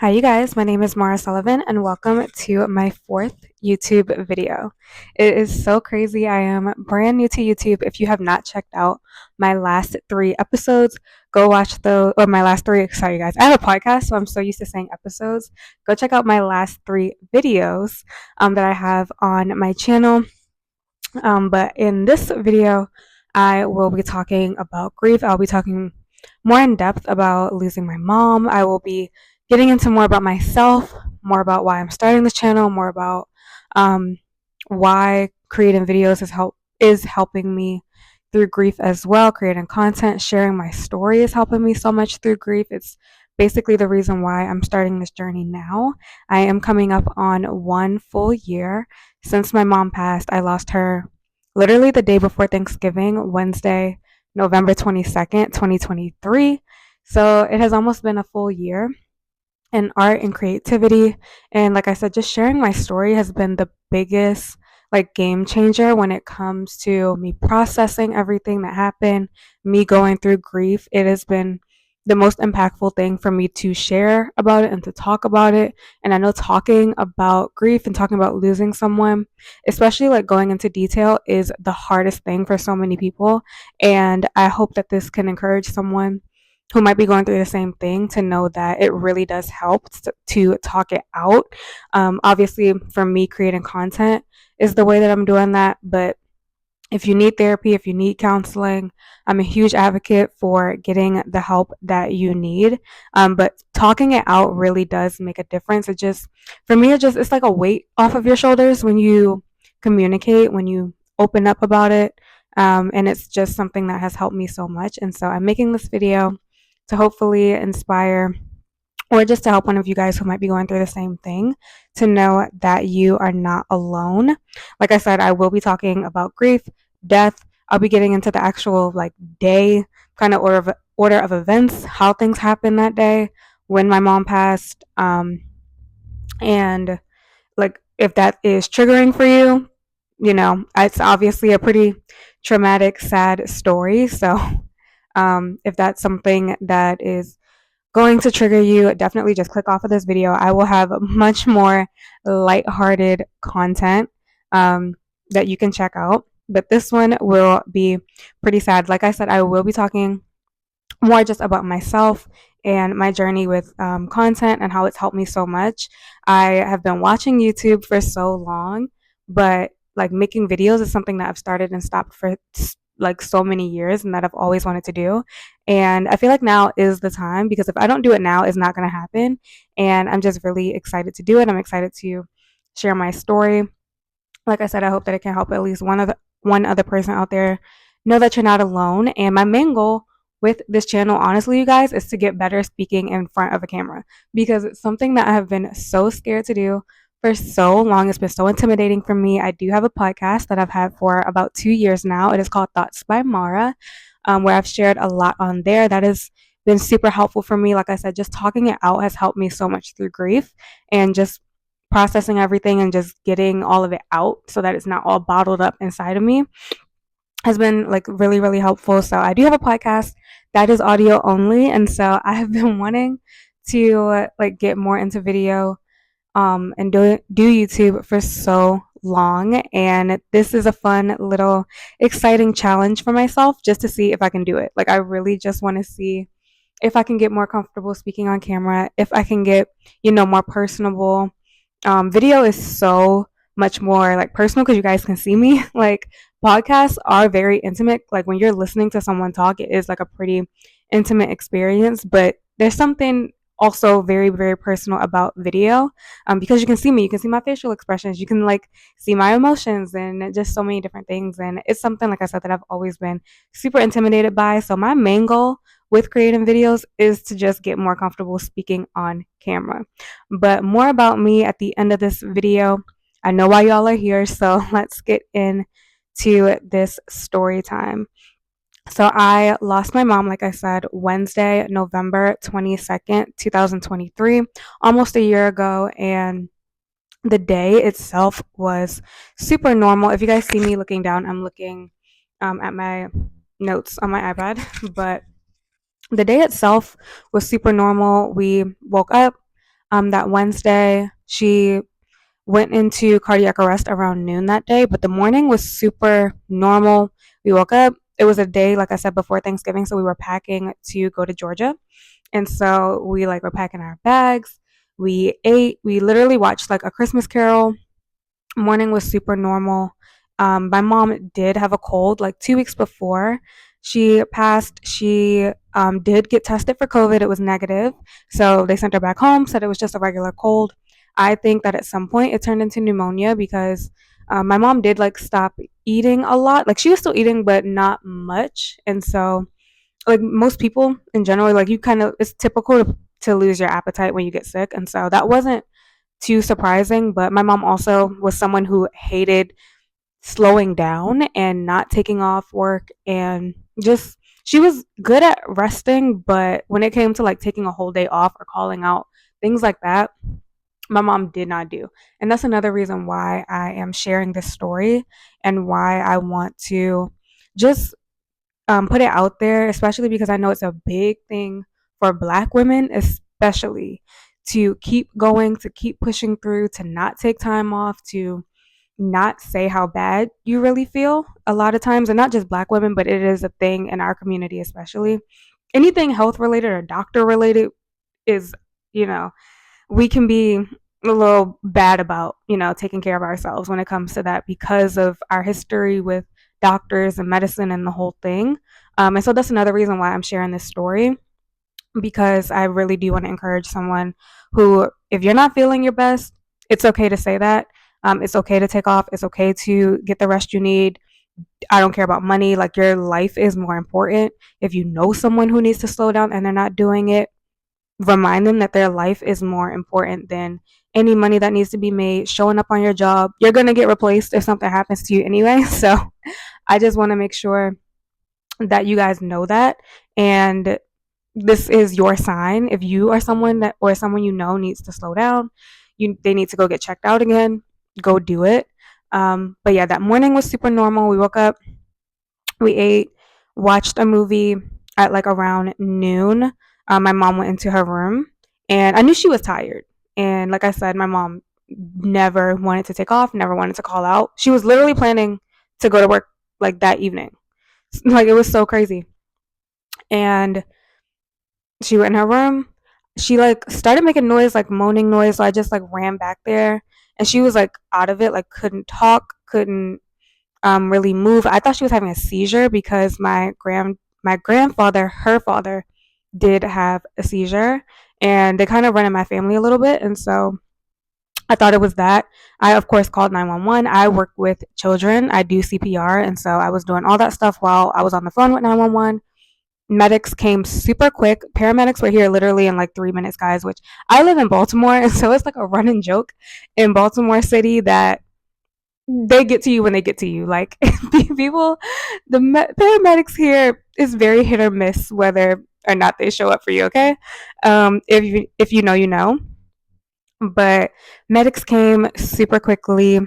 Hi, you guys. My name is Mara Sullivan, and welcome to my fourth YouTube video. It is so crazy. I am brand new to YouTube. If you have not checked out my last three episodes, go watch those, or my last three. Sorry, guys. I have a podcast, so I'm so used to saying episodes. Go check out my last three videos that I have on my channel. But in this video, I will be talking about grief. I'll be talking more in depth about losing my mom. I will be getting into more about myself, more about why I'm starting this channel, more about um, why creating videos is helping me through grief as well. Creating content, sharing my story is helping me so much through grief. It's basically the reason why I'm starting this journey now. I am coming up on 1 full year since my mom passed. I lost her literally the day before Thanksgiving, Wednesday, November 22nd, 2023. So it has almost been a full year in art and creativity. And like I said, just sharing my story has been the biggest game changer when it comes to me processing everything that happened, me going through grief. It has been the most impactful thing for me to share about it and to talk about it. And I know talking about grief and talking about losing someone, especially going into detail, is the hardest thing for so many people. And I hope that this can encourage someone who might be going through the same thing to know that it really does help to talk it out. Obviously, for me, creating content is the way that I'm doing that. But if you need therapy, if you need counseling, I'm a huge advocate for getting the help that you need. But talking it out really does make a difference. For me, it's like a weight off of your shoulders when you communicate, when you open up about it. And it's just something that has helped me so much. And so I'm making this video to hopefully inspire or just to help one of you guys who might be going through the same thing to know that you are not alone. Like I said, I will be talking about grief, death. I'll be getting into the actual day kind of order of events, how things happened that day when my mom passed, and if that is triggering for you, it's obviously a pretty traumatic, sad story. So if that's something that is going to trigger you, definitely just click off of this video. I will have much more lighthearted content that you can check out. But this one will be pretty sad. Like I said, I will be talking more just about myself and my journey with content and how it's helped me so much. I have been watching YouTube for so long, but making videos is something that I've started and stopped for so many years and that I've always wanted to do. And I feel like now is the time, because if I don't do it now, it's not going to happen. And I'm just really excited to do it. I'm excited to share my story. Like I said, I hope that it can help at least one other person out there know that you're not alone. And my main goal with this channel, honestly, you guys, is to get better speaking in front of a camera, because it's something that I have been so scared to do for so long. It's been so intimidating for me. I do have a podcast that I've had for about 2 years now. It is called Thoughts by Mara, where I've shared a lot on there. That has been super helpful for me. Like I said, just talking it out has helped me so much through grief and just processing everything and just getting all of it out so that it's not all bottled up inside of me has been really, really helpful. So I do have a podcast that is audio only. And so I have been wanting to get more into video and do YouTube for so long. And this is a fun little exciting challenge for myself just to see if I can do it. I really just want to see if I can get more comfortable speaking on camera, if I can get, more personable. Video is so much more personal because you guys can see me. Podcasts are very intimate. When you're listening to someone talk, it is a pretty intimate experience, but there's something also very, very personal about video, because you can see me, you can see my facial expressions, you can see my emotions and just so many different things. And it's something, like I said, that I've always been super intimidated by. So my main goal with creating videos is to just get more comfortable speaking on camera. But more about me at the end of this video. I know why y'all are here, so let's get into this story time. So I lost my mom, like I said, Wednesday, November 22nd, 2023, almost a year ago. And the day itself was super normal. If you guys see me looking down, I'm looking at my notes on my iPad. But the day itself was super normal. We woke up. that Wednesday. She went into cardiac arrest around noon that day, but the morning was super normal. We woke up. It was a day, like I said, before Thanksgiving, so we were packing to go to Georgia. And so we like were packing our bags. We ate. We literally watched like a Christmas Carol. Morning was super normal. My mom did have a cold like 2 weeks before she passed. She did get tested for COVID. It was negative. So they sent her back home, said it was just a regular cold. I think that at some point it turned into pneumonia because my mom did like stop eating a lot. Like she was still eating, but not much. And so, like most people in general, like you kind of, it's typical to lose your appetite when you get sick. And so that wasn't too surprising. But my mom also was someone who hated slowing down and not taking off work, and just she was good at resting, but when it came to like taking a whole day off or calling out, things like that, my mom did not do. And that's another reason why I am sharing this story and why I want to just put it out there, especially because I know it's a big thing for Black women, especially to keep going, to keep pushing through, to not take time off, to not say how bad you really feel a lot of times. And not just Black women, but it is a thing in our community, especially. Anything health related or doctor related is, you know, we can be a little bad about, taking care of ourselves when it comes to that because of our history with doctors and medicine and the whole thing. And so that's another reason why I'm sharing this story, because I really do want to encourage someone who, if you're not feeling your best, it's okay to say that. It's okay to take off. It's okay to get the rest you need. I don't care about money. Like, your life is more important. If you know someone who needs to slow down and they're not doing it, remind them that their life is more important than any money that needs to be made, showing up on your job. You're going to get replaced if something happens to you anyway. So I just want to make sure that you guys know that. And this is your sign. If you are someone that, or someone needs to slow down, they need to go get checked out again, go do it. But yeah, that morning was super normal. We woke up, we ate, watched a movie at like around noon. My mom went into her room, and I knew she was tired. And like I said, my mom never wanted to take off, never wanted to call out. She was literally planning to go to work like that evening. Like, it was so crazy. And she went in her room. She like started making noise, like moaning noise. So I just like ran back there, and she was like out of it, like couldn't talk, couldn't really move. I thought she was having a seizure because my grandfather, her father, did have a seizure, and they kind of run in my family a little bit, and so I thought it was that. I of course called 911. I work with children. I do CPR, and so I was doing all that stuff while I was on the phone with 911. Medics came super quick. Paramedics were here literally in like 3 minutes, guys, which I live in Baltimore, and so it's like a running joke in Baltimore City that they get to you when they get to you. Like, people, paramedics here is very hit or miss whether or not they show up for you. Okay, if you know, you know. But medics came super quickly.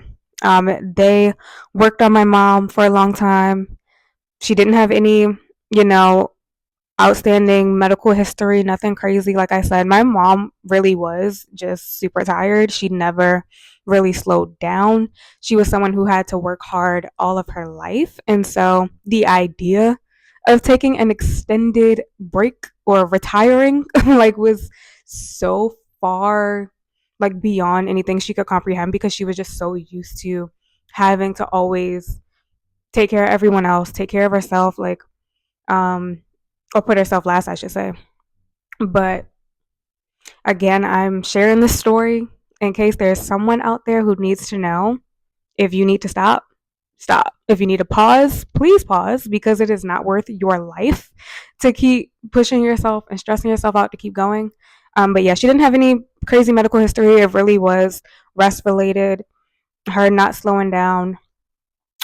They worked on my mom for a long time. She didn't have any, you know, outstanding medical history, nothing crazy. Like I said, my mom really was just super tired. She never really slowed down. She was someone who had to work hard all of her life. And so the idea of taking an extended break or retiring like was so far like beyond anything she could comprehend, because she was just so used to having to always take care of everyone else, take care of herself, like um or put herself last, I should say. But again, I'm sharing this story in case there's someone out there who needs to know. If you need to stop, stop. If you need to pause, please pause, because it is not worth your life to keep pushing yourself and stressing yourself out to keep going. But yeah, she didn't have any crazy medical history. It really was rest related, her not slowing down.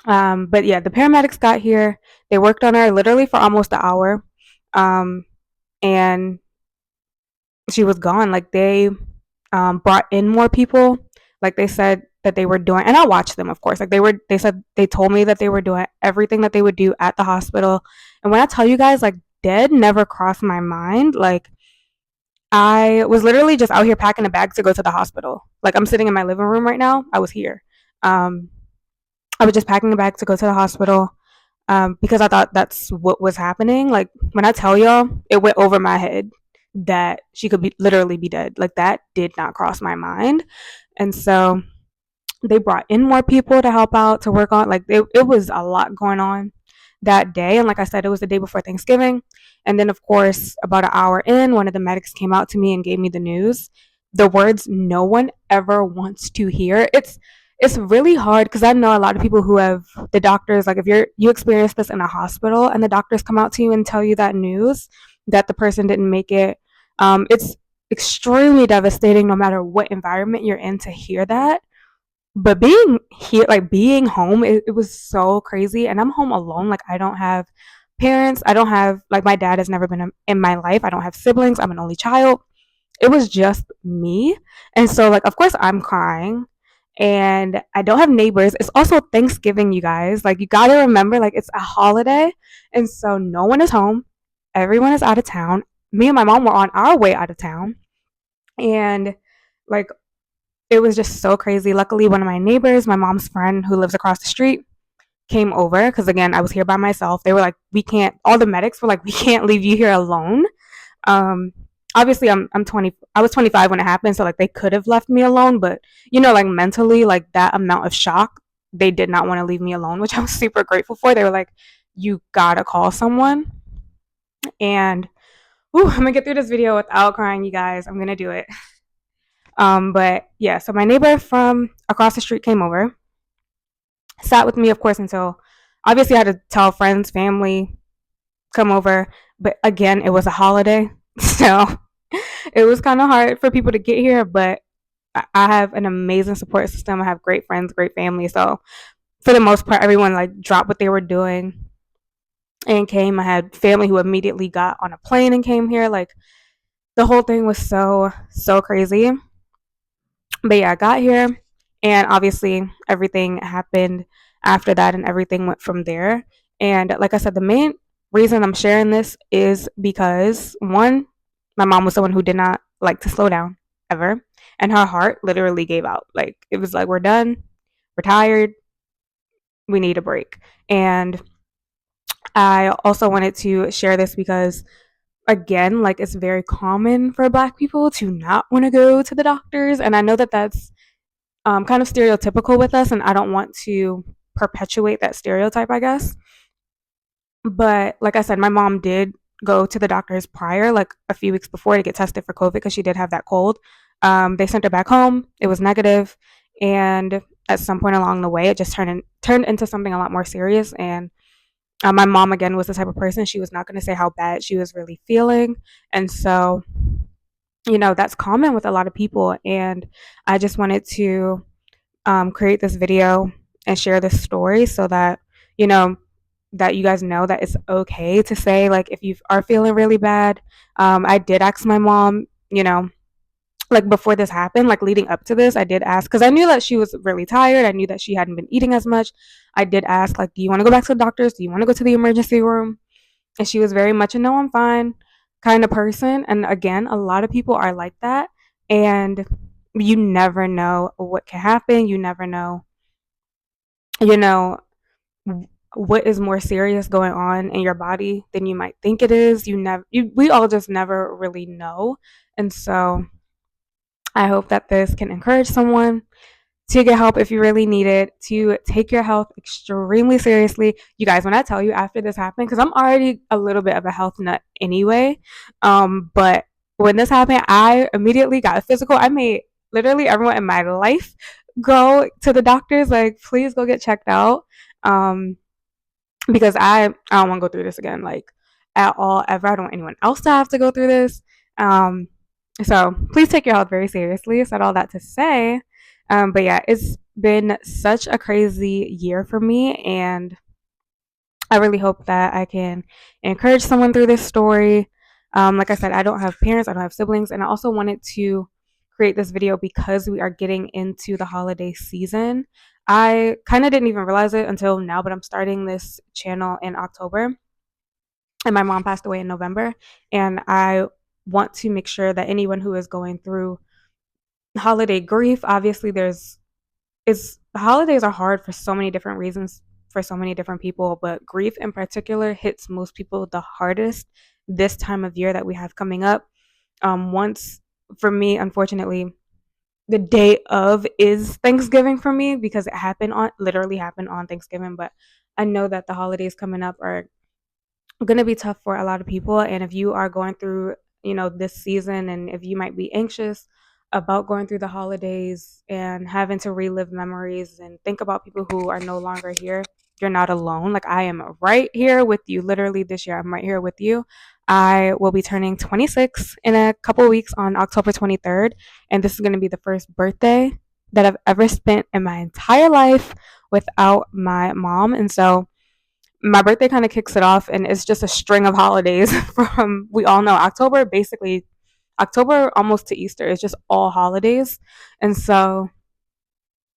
But yeah, the paramedics got here. They worked on her literally for almost an hour. Um, and she was gone. Like, they brought in more people. Like, they said that they were doing, and I watched them, of course. Like, they said, they told me that they were doing everything that they would do at the hospital. And when I tell you guys, like, dead never crossed my mind. Like, I was literally just out here packing a bag to go to the hospital. Like I'm sitting in my living room right now. I was here. Um, I was just packing a bag to go to the hospital because I thought that's what was happening. Like when I tell y'all, it went over my head that she could be literally be dead. Like that did not cross my mind. And so they brought in more people to help out to work on. Like it was a lot going on that day. And like I said, it was the day before Thanksgiving. And then, of course, about an hour in, one of the medics came out to me and gave me the news. The words no one ever wants to hear. It's really hard because I know a lot of people who have the doctors, like if you experience this in a hospital and the doctors come out to you and tell you that news that the person didn't make it, it's extremely devastating no matter what environment you're in to hear that. But being here, like being home, it was so crazy. And I'm home alone. Like I don't have parents. I don't have, like, my dad has never been in my life. I don't have siblings. I'm an only child. It was just me. And so, like, of course, I'm crying. And I don't have neighbors. It's also Thanksgiving, you guys. Like, you gotta remember, like, it's a holiday. And so, no one is home. Everyone is out of town. Me and my mom were on our way out of town. And, like, it was just so crazy. Luckily, one of my neighbors, my mom's friend who lives across the street, came over because again, I was here by myself. They were like, "We can't." All the medics were like, "We can't leave you here alone." Um, Obviously, I'm 20. I was 25 when it happened, so like they could have left me alone, but like mentally, like that amount of shock, they did not want to leave me alone, which I was super grateful for. They were like, "You gotta call someone," and I'm gonna get through this video without crying, you guys. I'm gonna do it. But yeah, so my neighbor from across the street came over, sat with me, of course, until obviously I had to tell friends, family, come over. But again, it was a holiday, so it was kind of hard for people to get here. But I have an amazing support system. I have great friends, great family. So for the most part, everyone like dropped what they were doing and came. I had family who immediately got on a plane and came here. Like the whole thing was so crazy. But yeah, I got here, and obviously everything happened after that, and everything went from there. And like I said, the main reason I'm sharing this is because one, my mom was someone who did not like to slow down ever, and her heart literally gave out. Like it was like, we're done, we're tired, we need a break. And I also wanted to share this because again, like it's very common for black people to not want to go to the doctors, and I know that that's kind of stereotypical with us, and I don't want to perpetuate that stereotype, I guess. But like I said, my mom did go to the doctors prior, like a few weeks before, to get tested for COVID because she did have that cold. They sent her back home. It was negative, and at some point along the way, it just turned into something a lot more serious. And my mom again was the type of person, she was not going to say how bad she was really feeling, and so that's common with a lot of people. And I just wanted to create this video and share this story so that you know that you guys know that it's okay to say, like, if you are feeling really bad. I did ask my mom, like before this happened, like leading up to this, I did ask because I knew that she was really tired. I knew that she hadn't been eating as much. I did ask, like, do you want to go back to the doctors? Do you want to go to the emergency room? And she was very much a no, I'm fine kind of person. And again, a lot of people are like that. And you never know what can happen. You never know, you know, what is more serious going on in your body than you might think it is. We all just never really know. And so I hope that this can encourage someone to get help if you really need it, to take your health extremely seriously. You guys, when I tell you after this happened, because I'm already a little bit of a health nut anyway, but when this happened, I immediately got a physical. I made literally everyone in my life go to the doctors, like, please go get checked out. Because I don't want to go through this again, like, at all, ever. I don't want anyone else to have to go through this. Um, so please take your health very seriously. I said all that to say, but yeah, it's been such a crazy year for me, and I really hope that I can encourage someone through this story. Like I said, I don't have parents, I don't have siblings, and I also wanted to create this video because we are getting into the holiday season. I kind of didn't even realize it until now, but I'm starting this channel in October, and my mom passed away in November, and I want to make sure that anyone who is going through holiday grief, obviously there's it's holidays are hard for so many different reasons for so many different people, but grief in particular hits most people the hardest this time of year that we have coming up. Once for me, unfortunately, the day of is Thanksgiving for me because it happened on literally happened on Thanksgiving, but I know that the holidays coming up are going to be tough for a lot of people. And if you are going through, this season, and if you might be anxious about going through the holidays and having to relive memories and think about people who are no longer here, you're not alone. Like, I am right here with you. Literally this year, I'm right here with you. I will be turning 26 in a couple weeks on October 23rd. And this is going to be the first birthday that I've ever spent in my entire life without my mom. And so my birthday kind of kicks it off, and it's just a string of holidays from, we all know, October, basically October almost to Easter is just all holidays. And so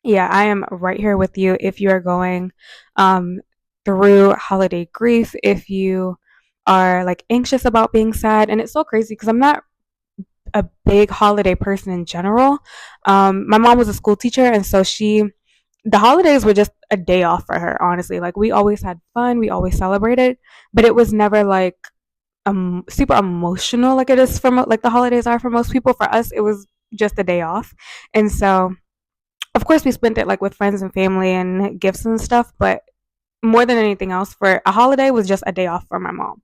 yeah, I am right here with you if you are going um through holiday grief, if you are like anxious about being sad. And it's so crazy because I'm not a big holiday person in general. My mom was a school teacher, and so the holidays were just a day off for her, honestly. Like, we always had fun, we always celebrated, but it was never like super emotional like it is for like the holidays are for most people. For us, it was just a day off. And so of course we spent it like with friends and family and gifts and stuff, but more than anything else, for a holiday was just a day off for my mom.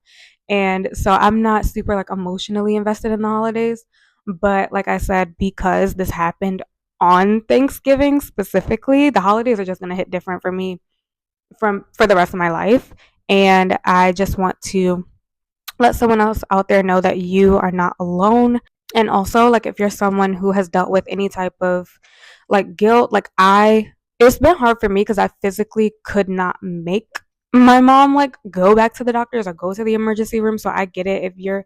And so I'm not super like emotionally invested in the holidays. But like I said, because this happened on Thanksgiving specifically, the holidays are just gonna hit different for me from for the rest of my life. And I just want to let someone else out there know that you are not alone. And also, like, if you're someone who has dealt with any type of like guilt, like, it's been hard for me because I physically could not make my mom like go back to the doctors or go to the emergency room. So I get it if you're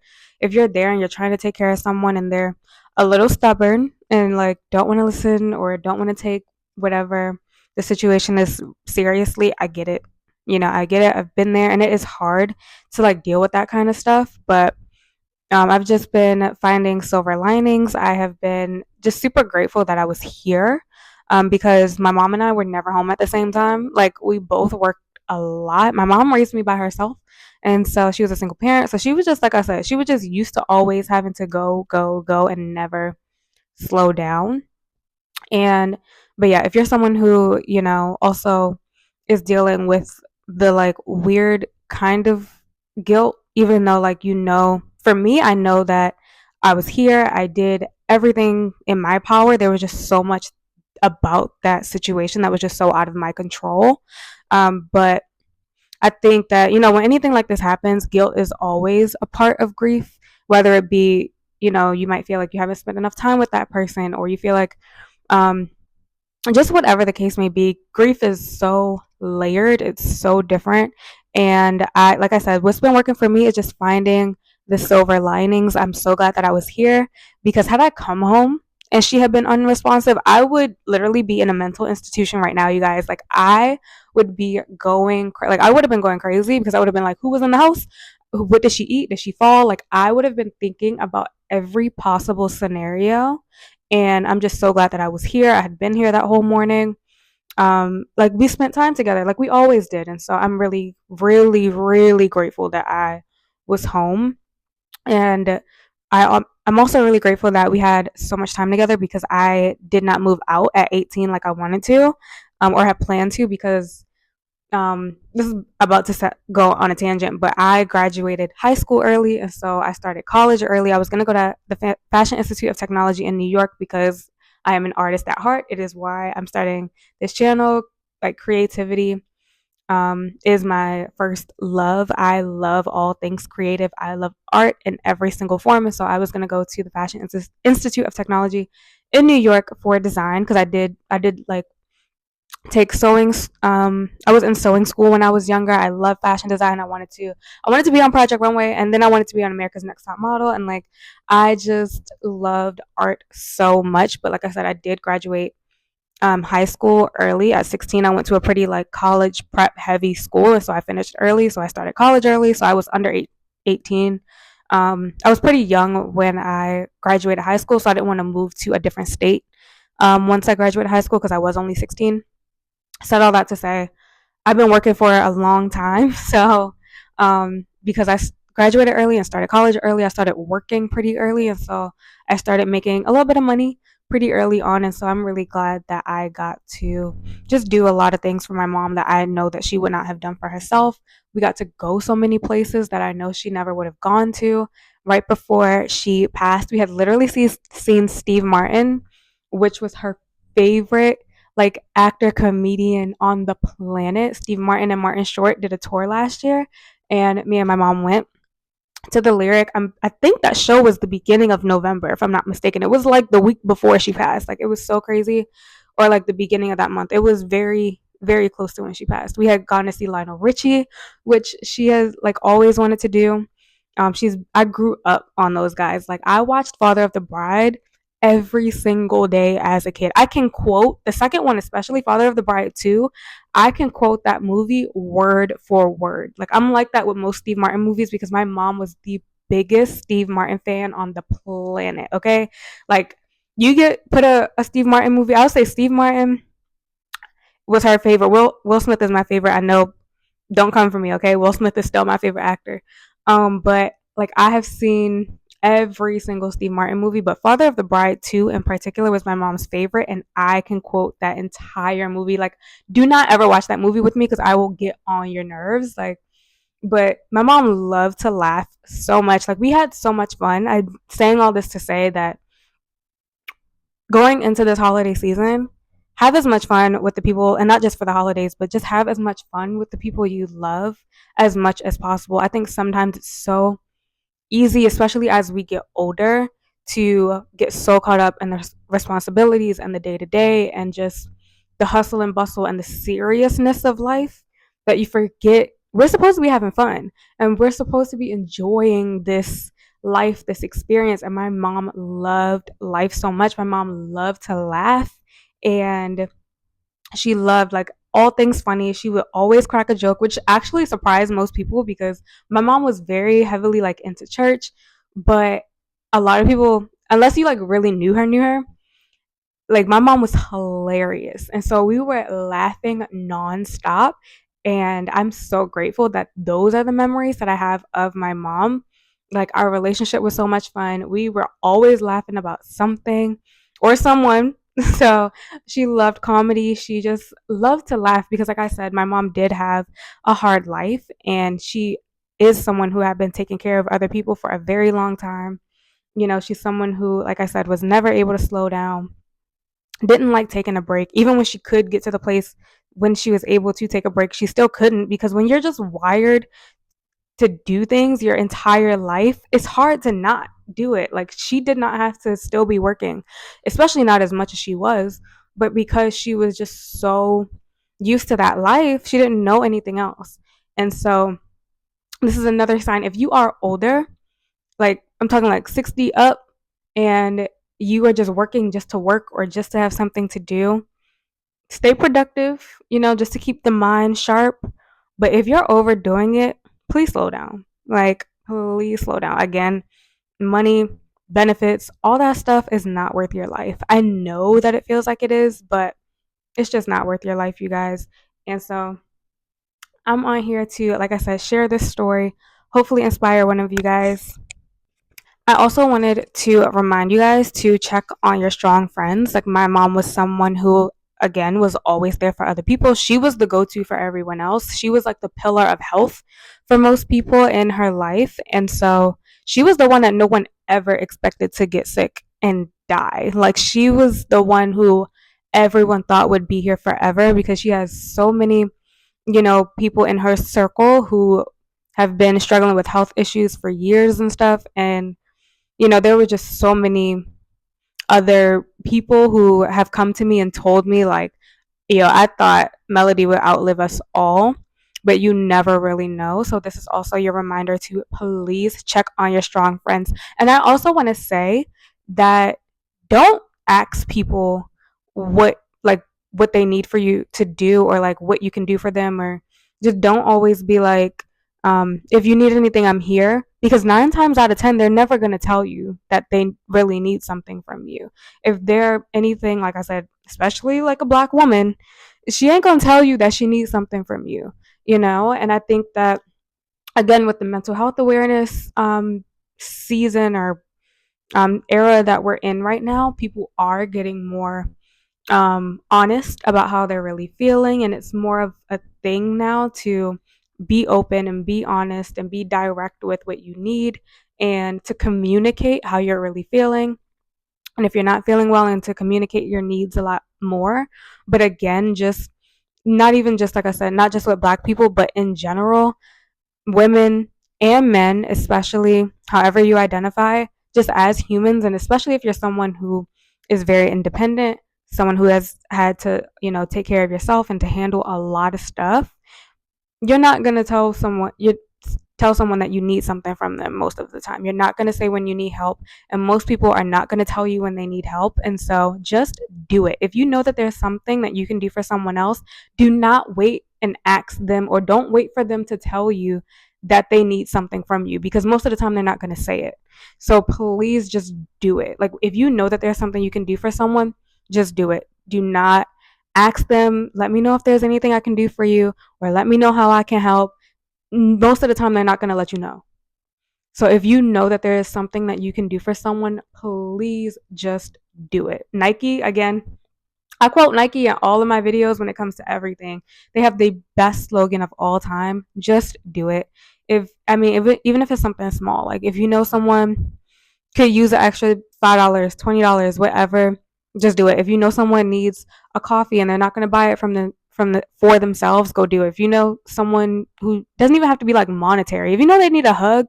there and you're trying to take care of someone and they're a little stubborn and like don't want to listen or don't want to take whatever the situation is seriously. I get it. I get it. I've been there, and it is hard to like deal with that kind of stuff. But I've just been finding silver linings. I have been just super grateful that I was here, because my mom and I were never home at the same time. Like, we both worked a lot. My mom raised me by herself, and so she was a single parent. So she was just, like I said, she was just used to always having to go, go, go, and never slow down. And but yeah, if you're someone who, also is dealing with the like weird kind of guilt, even though, like, for me, I know that I was here, I did everything in my power. There was just so much about that situation that was just so out of my control. But I think that, when anything like this happens, guilt is always a part of grief, whether it be, you might feel like you haven't spent enough time with that person, or you feel like, um, just whatever the case may be, grief is so layered, it's so different. And like I said, what's been working for me is just finding the silver linings. I'm so glad that I was here, because had I come home and she had been unresponsive, I would literally be in a mental institution right now, you guys. Like, I would be like, I would have been going crazy, because I would have been like, who was in the house? What did she eat? Did she fall? Like, I would have been thinking about every possible scenario. And I'm just so glad that I was here. I had been here that whole morning. Like, we spent time together like we always did. And so I'm really, really, really grateful that I was home. And I'm also really grateful that we had so much time together, because I did not move out at 18 like I wanted to, or had planned to, because this is about to go on a tangent, but I graduated high school early, and so I started college early. I was going to go to the Fashion Institute of Technology in New York, because I am an artist at heart. It is why I'm starting this channel. Like, creativity is my first love. I love all things creative. I love art in every single form. And so I was going to go to the Fashion Institute of Technology in New York for design, because I did like take sewing. I was in sewing school when I was younger. I love fashion design. I wanted to be on Project Runway, and then I wanted to be on America's Next Top Model. And like, I just loved art so much. But like I said, I did graduate high school early at 16. I went to a pretty like college prep heavy school, and so I finished early. So I started college early. So I was under 18 I was pretty young when I graduated high school, so I didn't want to move to a different state once I graduated high school because I was only 16. Said all that to say I've been working for a long time. So, because graduated early and started college early, I started working pretty early. And so I started making a little bit of money pretty early on. And so I'm really glad that I got to just do a lot of things for my mom that I know that she would not have done for herself. We got to go so many places that I know she never would have gone to. Right before she passed, we had literally seen Steve Martin, which was her favorite like actor comedian on the planet. Steve Martin and Martin Short did a tour last year, and me and my mom went to the Lyric. I think that show was the beginning of November, if I'm not mistaken. It was like the week before she passed. Like it was so crazy, or like the beginning of that month. It was very very close to when she passed. We had gone to see Lionel Richie, which she has like always wanted to do. I grew up on those guys. Like I watched Father of the Bride every single day as a kid. I can quote the second one, especially Father of the Bride 2. I can quote that movie word for word. Like I'm like that with most Steve Martin movies because my mom was the biggest Steve Martin fan on the planet. Okay. Like you get put a Steve Martin movie, I'll say Steve Martin was her favorite. Will Smith is my favorite. I know. Don't come for me, okay? Will Smith is still my favorite actor. But like I have seen every single Steve Martin movie, but Father of the Bride 2 in particular was my mom's favorite, and I can quote that entire movie. Like, do not ever watch that movie with me because I will get on your nerves. Like, but my mom loved to laugh so much. Like we had so much fun. I'm saying all this to say that going into this holiday season, have as much fun with the people, and not just for the holidays, but just have as much fun with the people you love as much as possible. I think sometimes it's so easy, especially as we get older, to get so caught up in the responsibilities and the day to day and just the hustle and bustle and the seriousness of life that you forget we're supposed to be having fun and we're supposed to be enjoying this life, this experience. And my mom loved life so much. My mom loved to laugh and she loved like all things funny. She would always crack a joke, which actually surprised most people because my mom was very heavily like into church, but a lot of people, unless you like really knew her, like my mom was hilarious. And so we were laughing nonstop. And I'm so grateful that those are the memories that I have of my mom. Like our relationship was so much fun. We were always laughing about something or someone. So she loved comedy. She just loved to laugh because, like I said, my mom did have a hard life and she is someone who had been taking care of other people for a very long time. You know, she's someone who, like I said, was never able to slow down, didn't like taking a break. Even when she could get to the place when she was able to take a break, she still couldn't because when you're just wired to do things your entire life, it's hard to not do it. Like she did not have to still be working, especially not as much as she was, but because she was just so used to that life, she didn't know anything else. And so this is another sign if you are older, like I'm talking like 60 up, and you are just working just to work or just to have something to do, stay productive, you know, just to keep the mind sharp. But if you're overdoing it, please slow down. Like, please slow down. Again, money, benefits, all that stuff is not worth your life. I know that it feels like it is, but it's just not worth your life, you guys. And so I'm on here to, like I said, share this story, hopefully inspire one of you guys. I also wanted to remind you guys to check on your strong friends. Like my mom was someone who again was always there for other people. She was the go-to for everyone else. She was like the pillar of health for most people in her life. And so she was the one that no one ever expected to get sick and die. Like she was the one who everyone thought would be here forever because she has so many, you know, people in her circle who have been struggling with health issues for years and stuff. And you know, there were just so many other people who have come to me and told me, like, you know, I thought Melody would outlive us all, but you never really know. So, this is also your reminder to please check on your strong friends. And I also want to say that don't ask people what, like, what they need for you to do or like what you can do for them, or just don't always be like, if you need anything, I'm here, because 9 times out of 10, they're never going to tell you that they really need something from you. If they're anything, like I said, especially like a black woman, she ain't going to tell you that she needs something from you, you know? And I think that, again, with the mental health awareness season or era that we're in right now, people are getting more honest about how they're really feeling. And it's more of a thing now to be open and be honest and be direct with what you need and to communicate how you're really feeling. And if you're not feeling well, and to communicate your needs a lot more. But again, just not even just like I said, not just with black people, but in general, women and men, especially however you identify, just as humans, and especially if you're someone who is very independent, someone who has had to, take care of yourself and to handle a lot of stuff, you're not going to tell someone that you need something from them most of the time. You're not going to say when you need help, and most people are not going to tell you when they need help. And so just do it. If you know that there's something that you can do for someone else, do not wait and ask them, or don't wait for them to tell you that they need something from you, because most of the time they're not going to say it. So please just do it. Like, if you know that there's something you can do for someone, just do it. Do not ask them, let me know if there's anything I can do for you, or let me know how I can help. Most of the time they're not going to let you know. So if you know that there is something that you can do for someone, please just do it. Nike, again, I quote Nike in all of my videos when it comes to everything. They have the best slogan of all time. Just do it. Even if it's something small, like if you know someone could use an extra $5, $20, whatever, just do it. If you know someone needs a coffee and they're not going to buy it for themselves, go do it. If you know someone who doesn't even have to be like monetary, if you know they need a hug,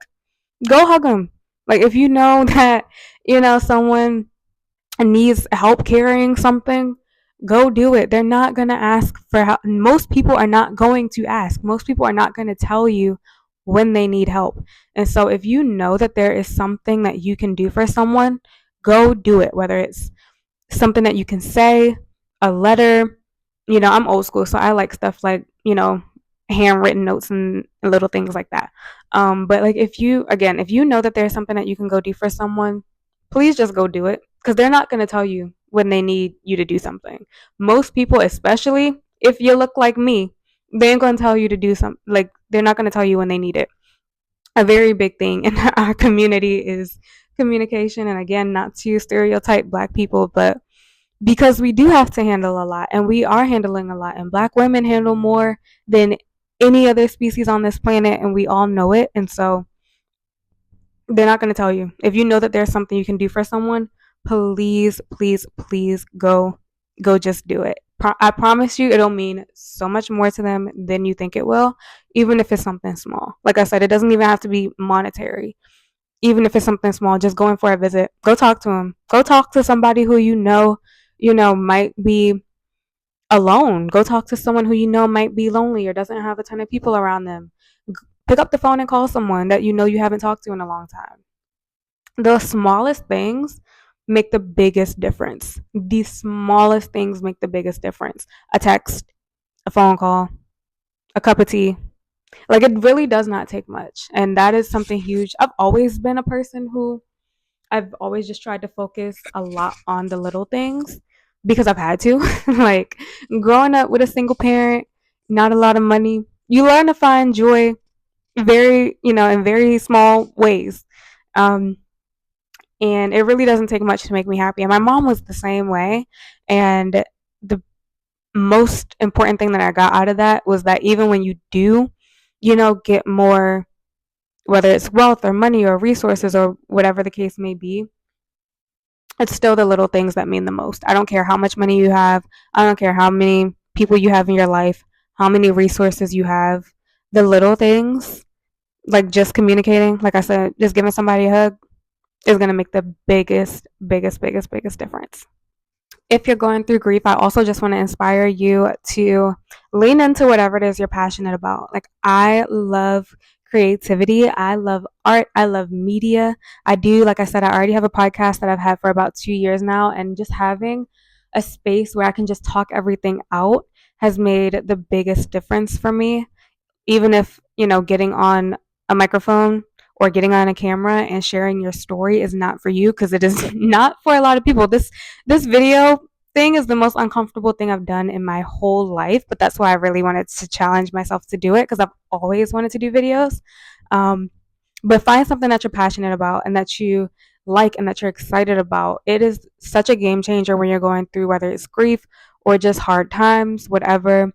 go hug them. Like, if you know that someone needs help carrying something, go do it. They're not going to ask for help. Most people are not going to ask. Most people are not going to tell you when they need help. And so if you know that there is something that you can do for someone, go do it. Whether it's something that you can say, a letter. I'm old school, so I like stuff like, handwritten notes and little things like that. But like, if you know that there's something that you can go do for someone, please just go do it, because they're not going to tell you when they need you to do something. Most people, especially if you look like me, they ain't going to tell you to do something. Like, they're not going to tell you when they need it. A very big thing in our community is communication. And again, not to stereotype black people, but because we do have to handle a lot, and we are handling a lot, and black women handle more than any other species on this planet, and we all know it. And so they're not going to tell you. If you know that there's something you can do for someone, please, please, please go just do it. I promise you, it'll mean so much more to them than you think it will, even if it's something small. Like I said, it doesn't even have to be monetary. Even if it's something small, just going for a visit, go talk to them. Go talk to somebody who might be alone. Go talk to someone who might be lonely or doesn't have a ton of people around them. Pick up the phone and call someone that you haven't talked to in a long time. The smallest things make the biggest difference. The smallest things make the biggest difference. A text, a phone call, a cup of tea. Like, it really does not take much. And that is something huge. I've always been a person who I've always just tried to focus a lot on the little things because I've had to. Like, growing up with a single parent, not a lot of money, you learn to find joy in very small ways. Um, and it really doesn't take much to make me happy. And my mom was the same way. And the most important thing that I got out of that was that even when you do, get more, whether it's wealth or money or resources or whatever the case may be, it's still the little things that mean the most. I don't care how much money you have. I don't care how many people you have in your life, how many resources you have. The little things, like just communicating, like I said, just giving somebody a hug is going to make the biggest, biggest, biggest, biggest difference. If you're going through grief, I also just want to inspire you to lean into whatever it is you're passionate about. Like, I love creativity. I love art. I love media. I do, like I said, I already have a podcast that I've had for about 2 years now, and just having a space where I can just talk everything out has made the biggest difference for me. Even if, getting on a microphone or getting on a camera and sharing your story is not for you, because it is not for a lot of people. This video thing is the most uncomfortable thing I've done in my whole life, but that's why I really wanted to challenge myself to do it, because I've always wanted to do videos. Um, but find something that you're passionate about and that you like and that you're excited about. It is such a game changer when you're going through, whether it's grief or just hard times, whatever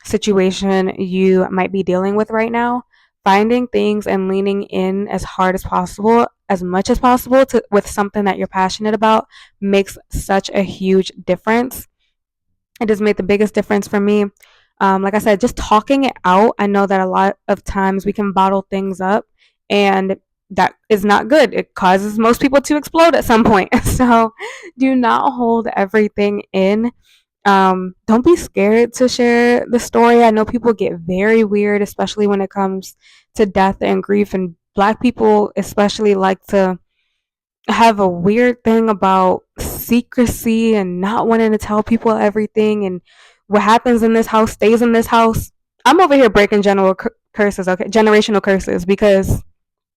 situation you might be dealing with right now. Finding things and leaning in as hard as possible, as much as possible, to with something that you're passionate about makes such a huge difference. It has made the biggest difference for me. Like I said, just talking it out. I know that a lot of times we can bottle things up, and that is not good. It causes most people to explode at some point. So do not hold everything in. Don't be scared to share the story. I know people get very weird, especially when it comes to death and grief, and Black people especially like to have a weird thing about secrecy and not wanting to tell people everything, and what happens in this house stays in this house. I'm over here breaking general curses, okay, generational curses, because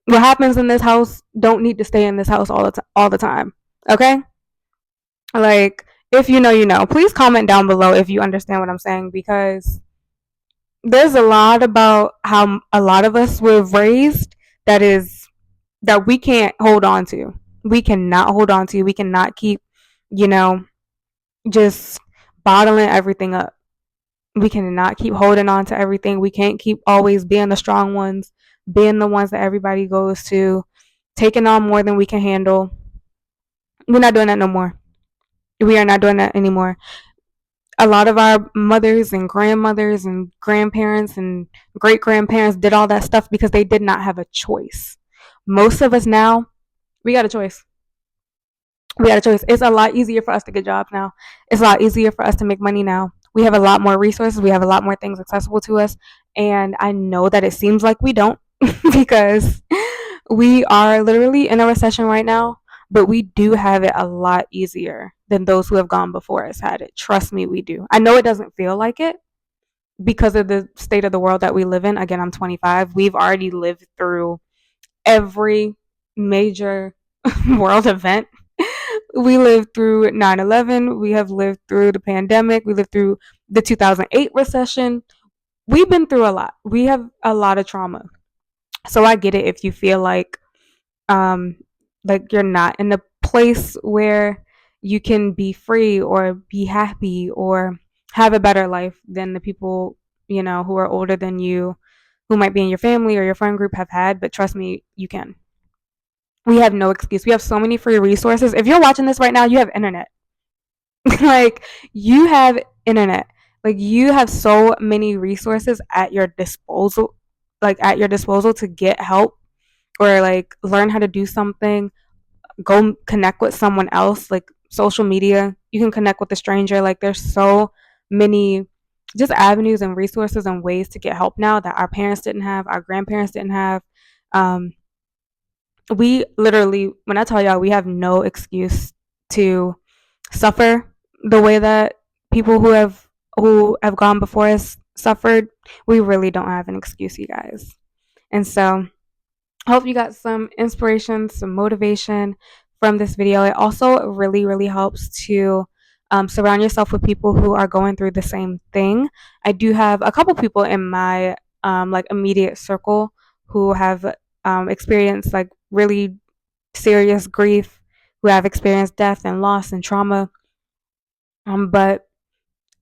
what happens in this house don't need to stay in this house all the time, okay? Like, if you know, you know. Please comment down below if you understand what I'm saying, because there's a lot about how a lot of us were raised that is that we can't hold on to. We cannot hold on to. We cannot keep, you know, just bottling everything up. We cannot keep holding on to everything. We can't keep always being the strong ones, being the ones that everybody goes to, taking on more than we can handle. We're not doing that no more. We are not doing that anymore. A lot of our mothers and grandmothers and grandparents and great grandparents did all that stuff because they did not have a choice. Most of us now, we got a choice. We got a choice. It's a lot easier for us to get jobs now. It's a lot easier for us to make money now. We have a lot more resources. We have a lot more things accessible to us. And I know that it seems like we don't because we are literally in a recession right now, but we do have it a lot easier than those who have gone before us had it. Trust me, we do. I know it doesn't feel like it because of the state of the world that we live in. Again, I'm 25. We've already lived through every major world event. We lived through 9/11. We have lived through the pandemic. We lived through the 2008 recession. We've been through a lot. We have a lot of trauma. So I get it if you feel um like you're not in a place where you can be free or be happy or have a better life than the people, you know, who are older than you, who might be in your family or your friend group have had. But trust me, you can. We have no excuse. We have so many free resources. If you're watching this right now, you have internet. Like, you have internet. Like, you have so many resources at your disposal, like at your disposal to get help or like learn how to do something, go connect with someone else, like social media. You can connect with a stranger. Like, there's so many just avenues and resources and ways to get help now that our parents didn't have, our grandparents didn't have. Um, we literally, when I tell y'all, we have no excuse to suffer the way that people who have gone before us suffered. We really don't have an excuse, you guys. And so I hope you got some inspiration, some motivation from this video. It also really, really helps to surround yourself with people who are going through the same thing. I do have a couple people in my like immediate circle who have experienced like really serious grief, who have experienced death and loss and trauma. But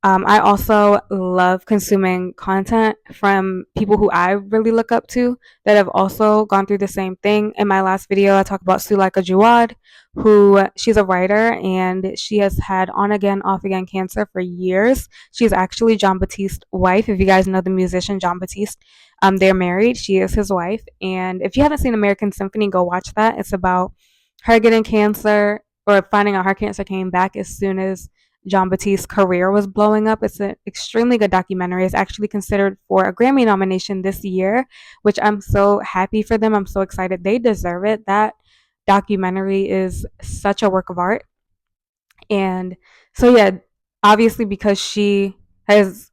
I also love consuming content from people who I really look up to that have also gone through the same thing. In my last video, I talked about Suleika Jawad, who she's a writer and she has had on again, off again cancer for years. She's actually John Batiste's wife. If you guys know the musician John Batiste, they're married. She is his wife. And if you haven't seen American Symphony, go watch that. It's about her getting cancer or finding out her cancer came back as soon as John Batiste's career was blowing up. It's an extremely good documentary. It's actually considered for a Grammy nomination this year, which I'm so happy for them. I'm so excited. They deserve it. That documentary is such a work of art. And so yeah, obviously because she has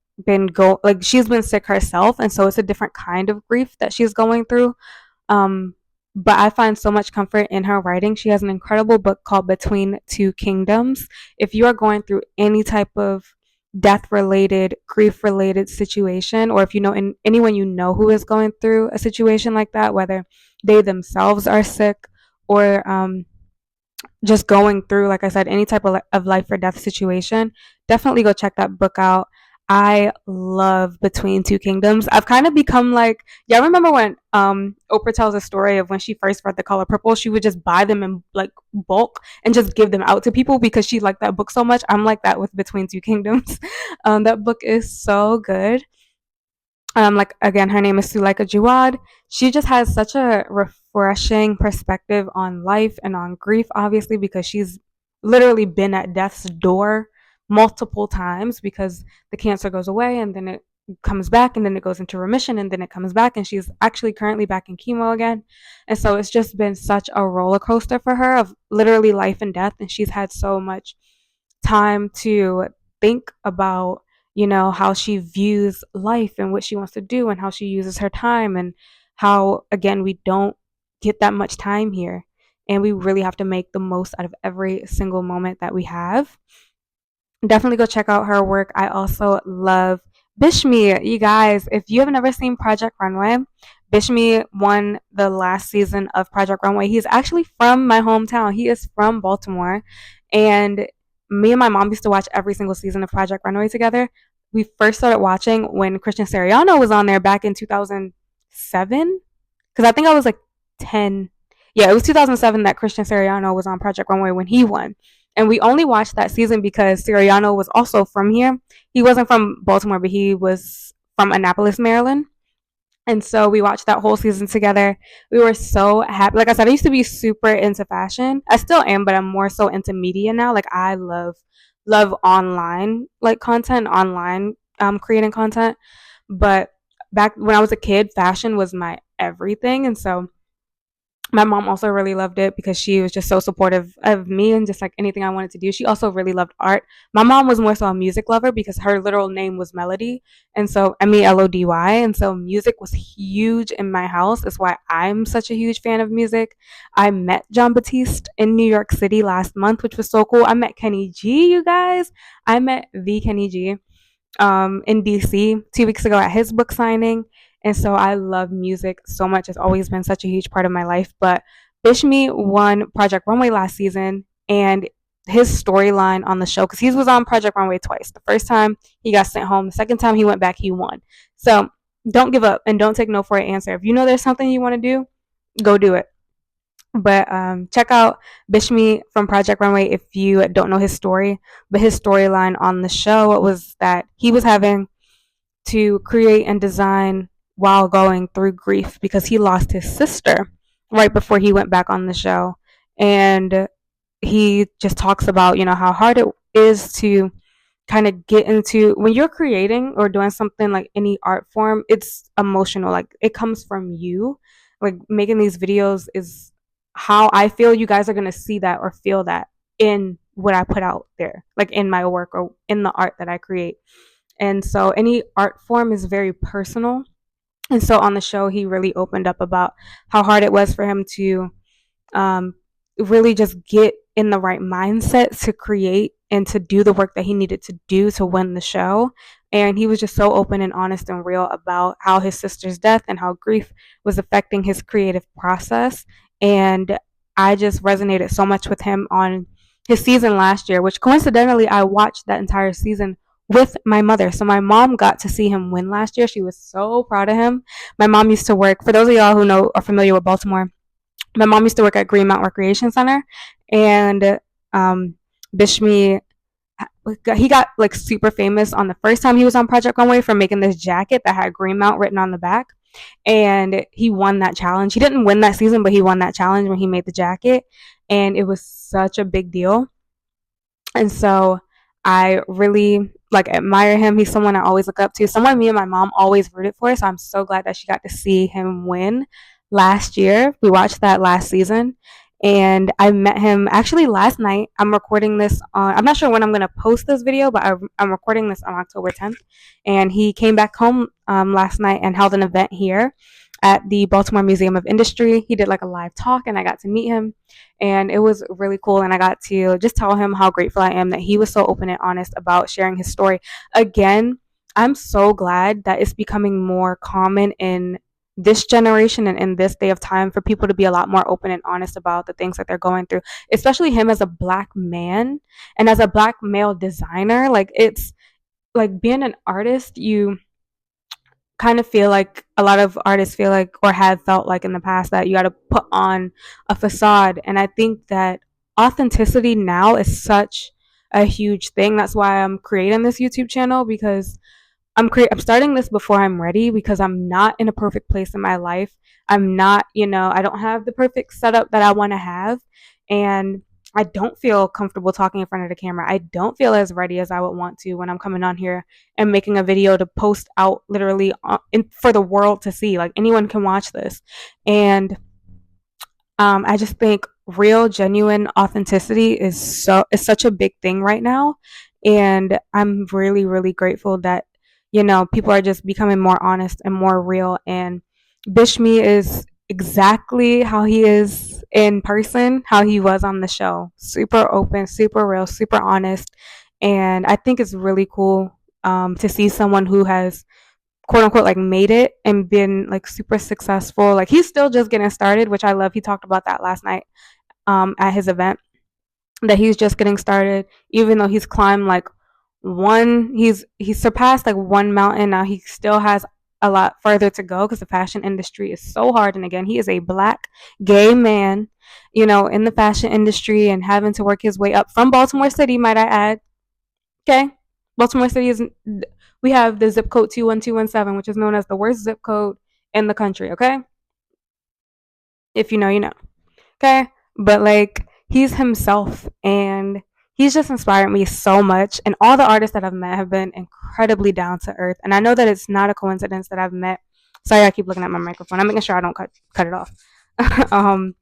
she's been sick herself, and so it's a different kind of grief that she's going through. Um but I find so much comfort in her writing. She has an incredible book called Between Two Kingdoms. If you are going through any type of death related, grief related situation, or if you know anyone you know who is going through a situation like that, whether they themselves are sick or just going through, like I said, any type of life or death situation, definitely go check that book out. I love Between Two Kingdoms. I've kind of become like, yeah, I remember when Oprah tells a story of when she first read The Color Purple, she would just buy them in like bulk and just give them out to people because she liked that book so much. I'm like that with Between Two Kingdoms. That book is so good. Like again, her name is Suleika Jawad. She just has such a refreshing perspective on life and on grief, obviously, because she's literally been at death's door multiple times because the cancer goes away and then it comes back and then it goes into remission and then it comes back and she's actually currently back in chemo again. And so it's just been such a roller coaster for her of literally life and death. And she's had so much time to think about, how she views life and what she wants to do and how she uses her time and how, again, we don't get that much time here and we really have to make the most out of every single moment that we have. Definitely go check out her work. I also love Bishmi. You guys, if you have never seen Project Runway, Bishmi won the last season of Project Runway. He's actually from my hometown. He is from Baltimore. And me and my mom used to watch every single season of Project Runway together. We first started watching when Christian Siriano was on there back in 2007. Because I think I was like 10. Yeah, it was 2007 that Christian Siriano was on Project Runway when he won. And we only watched that season because Siriano was also from here. He wasn't from Baltimore, but he was from Annapolis, Maryland. And so we watched that whole season together. We were so happy. Like I said, I used to be super into fashion. I still am, but I'm more so into media now. Like I love online like content, online creating content. But back when I was a kid, fashion was my everything. And so my mom also really loved it because she was just so supportive of me and just like anything I wanted to do. She also really loved art. My mom was more so a music lover because her literal name was Melody. And so, Melody. And so music was huge in my house. That's why I'm such a huge fan of music. I met John Batiste in New York City last month, which was so cool. I met Kenny G, you guys. I met the Kenny G in DC 2 weeks ago at his book signing. And so I love music so much. It's always been such a huge part of my life. But Bishmi won Project Runway last season, and his storyline on the show, because he was on Project Runway twice. The first time he got sent home, the second time he went back, he won. So don't give up and don't take no for an answer. If you know there's something you want to do, go do it. But check out Bishmi from Project Runway if you don't know his story. But his storyline on the show was that he was having to create and design while going through grief because he lost his sister right before he went back on the show. And he just talks about, how hard it is to kind of get into when you're creating or doing something like any art form, it's emotional. Like it comes from you. Like making these videos is how I feel you guys are going to see that or feel that in what I put out there, like in my work or in the art that I create. And so any art form is very personal. And so on the show, he really opened up about how hard it was for him to um, really just get in the right mindset to create and to do the work that he needed to do to win the show. And he was just so open and honest and real about how his sister's death and how grief was affecting his creative process. And I just resonated so much with him on his season last year, which coincidentally I watched that entire season with my mother. So my mom got to see him win last year. She was so proud of him. My mom used to work, for those of y'all who know are familiar with Baltimore, my mom used to work at Greenmount Recreation Center, and Bishmi, he got like super famous on the first time he was on Project Runway for making this jacket that had Greenmount written on the back, and he won that challenge. He didn't win that season, but he won that challenge when he made the jacket, and it was such a big deal. And so I really like admire him. He's someone I always look up to. Someone me and my mom always rooted for. So I'm so glad that she got to see him win last year. We watched that last season. And I met him actually last night. I'm recording this on, I'm not sure when I'm going to post this video, but I'm recording this on October 10th. And he came back home last night and held an event here. at the Baltimore Museum of Industry. He did like a live talk and I got to meet him and it was really cool. And I got to just tell him how grateful I am that he was so open and honest about sharing his story. Again, I'm so glad that it's becoming more common in this generation and in this day of time for people to be a lot more open and honest about the things that they're going through, especially him as a black man and as a black male designer. Like, it's like being an artist, you kind of feel like a lot of artists feel like or have felt like in the past that you got to put on a facade. And I think that authenticity now is such a huge thing. That's why I'm creating this YouTube channel, because I'm starting this before I'm ready, because I'm not in a perfect place in my life. I'm not, I don't have the perfect setup that I want to have, and I don't feel comfortable talking in front of the camera. I don't feel as ready as I would want to when I'm coming on here and making a video to post out literally for the world to see. Like, anyone can watch this. And I just think real, genuine authenticity is such a big thing right now, and I'm really, really grateful that people are just becoming more honest and more real. And Bishme is exactly how he is in person, how he was on the show. Super open, super real, super honest, and I think it's really cool to see someone who has quote unquote like made it and been like super successful. Like, he's still just getting started, which I love. He talked about that last night at his event, that he's just getting started, even though he's climbed like he's surpassed like one mountain. Now he still has a lot further to go because the fashion industry is so hard. And again, he is a black gay man, in the fashion industry and having to work his way up from Baltimore City, might I add. Okay. Baltimore City is, we have the zip code 21217, which is known as the worst zip code in the country. Okay. If you know, you know. Okay. But like, he's himself and he's just inspired me so much. And all the artists that I've met have been incredibly down to earth. And I know that it's not a coincidence that I've met. Sorry, I keep looking at my microphone. I'm making sure I don't cut it off. um,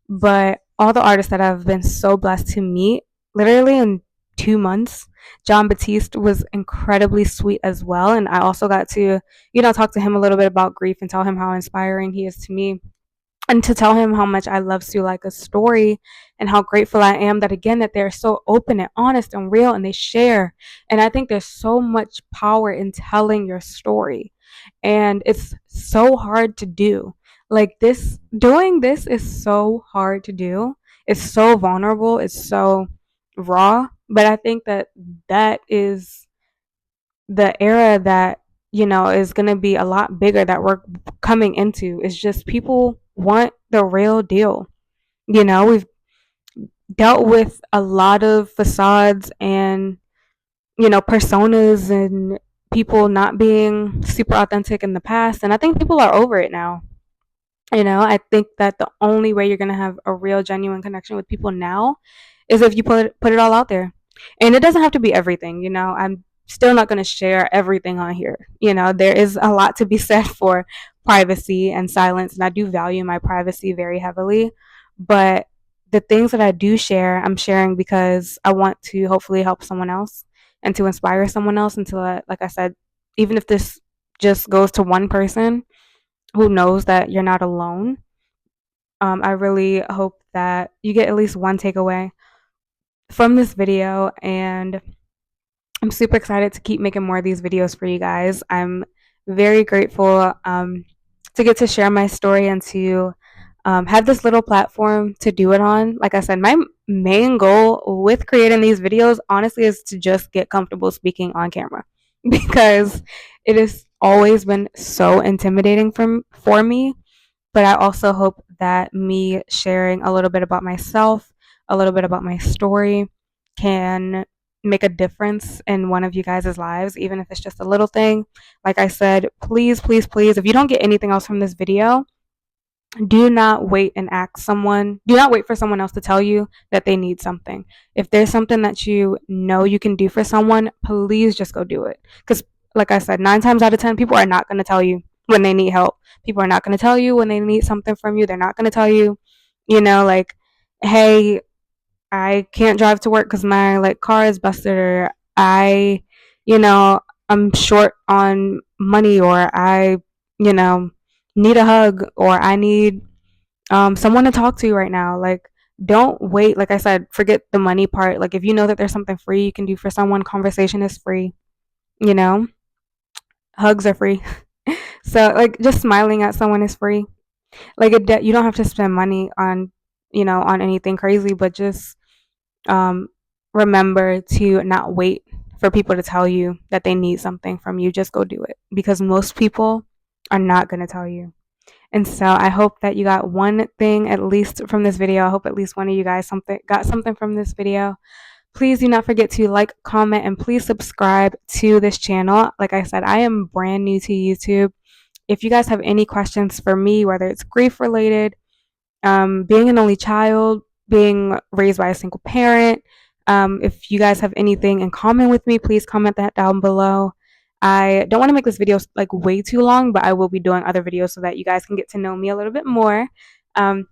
but all the artists that I've been so blessed to meet, literally in 2 months, John Batiste was incredibly sweet as well. And I also got to, talk to him a little bit about grief and tell him how inspiring he is to me, and to tell him how much I love Sue like a story, and how grateful I am that, again, that they're so open and honest and real and they share. And I think there's so much power in telling your story, and it's so hard to do. Like, doing this is so hard to do. It's so vulnerable, it's so raw, but I think that is the era that is going to be a lot bigger that we're coming into. Is just people want the real deal. We've dealt with a lot of facades and personas and people not being super authentic in the past, and I think people are over it now. I think that the only way you're going to have a real, genuine connection with people now is if you put it all out there. And it doesn't have to be everything. I'm still not going to share everything on here. There is a lot to be said for privacy and silence, and I do value my privacy very heavily. But the things that I do share, I'm sharing because I want to hopefully help someone else and to inspire someone else. And to, like I said, even if this just goes to one person who knows that you're not alone. I really hope that you get at least one takeaway from this video, and I'm super excited to keep making more of these videos for you guys. I'm very grateful to get to share my story and to have this little platform to do it on. Like I said, my main goal with creating these videos, honestly, is to just get comfortable speaking on camera because it has always been so intimidating for me. But I also hope that me sharing a little bit about myself, a little bit about my story, can make a difference in one of you guys' lives, even if it's just a little thing. Like I said, please, please, please, if you don't get anything else from this video, do not wait for someone else to tell you that they need something. If there's something that you can do for someone, please just go do it. Because, like I said, 9 times out of 10, people are not going to tell you when they need help. People are not going to tell you when they need something from you. They're not going to tell you, like, hey, I can't drive to work because my car is busted, or I, I'm short on money, or I, need a hug or I need someone to talk to right now. Like, don't wait. Like I said, forget the money part. Like, if you know that there's something free you can do for someone, conversation is free, you know, hugs are free. So, like, just smiling at someone is free. Like, you don't have to spend money on, on anything crazy, but just um, remember to not wait for people to tell you that they need something from you. Just go do it because most people are not going to tell you. And so I hope that you got one thing at least from this video. I hope at least one of you guys got something from this video. Please do not forget to like, comment, and please subscribe to this channel. Like I said, I am brand new to YouTube. If you guys have any questions for me, whether it's grief related, being an only child, being raised by a single parent, if you guys have anything in common with me, please comment that down below. I don't want to make this video like way too long, but I will be doing other videos so that you guys can get to know me a little bit more. Um,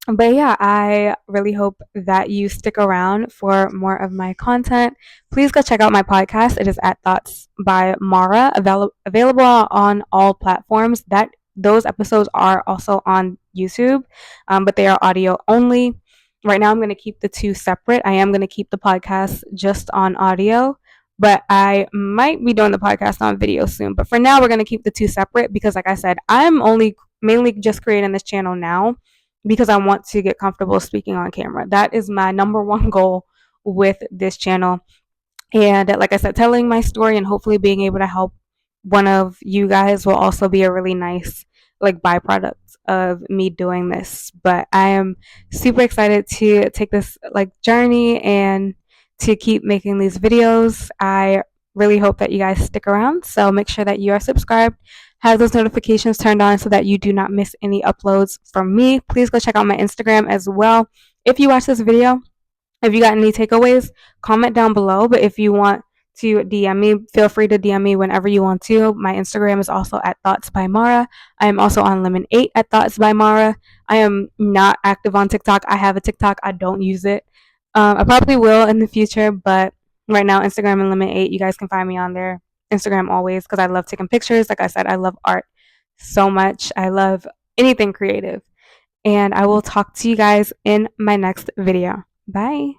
but yeah, I really hope that you stick around for more of my content. Please go check out my podcast. It is at Thoughts by Mara, available on all platforms. That those episodes are also on YouTube, but they are audio only. Right now, I'm going to keep the two separate. I am going to keep the podcast just on audio, but I might be doing the podcast on video soon. But for now, we're going to keep the two separate because, like I said, I'm only mainly just creating this channel now because I want to get comfortable speaking on camera. That is my number one goal with this channel. And like I said, telling my story and hopefully being able to help one of you guys will also be a really nice like byproduct of me doing this. But I am super excited to take this like journey and to keep making these videos. I really hope that you guys stick around. So make sure that you are subscribed, have those notifications turned on so that you do not miss any uploads from me. Please go check out my Instagram as well. If you watch this video, if you got any takeaways, comment down below. But if you want to DM me, feel free to DM me whenever you want to. My Instagram is also at Thoughts by Mara. I am also on Lemon8 at Thoughts by Mara. I am not active on TikTok. I have a TikTok. I don't use it. I probably will in the future, but right now, Instagram and Lemon8, you guys can find me on there. Instagram always because I love taking pictures. Like I said, I love art so much. I love anything creative. And I will talk to you guys in my next video. Bye.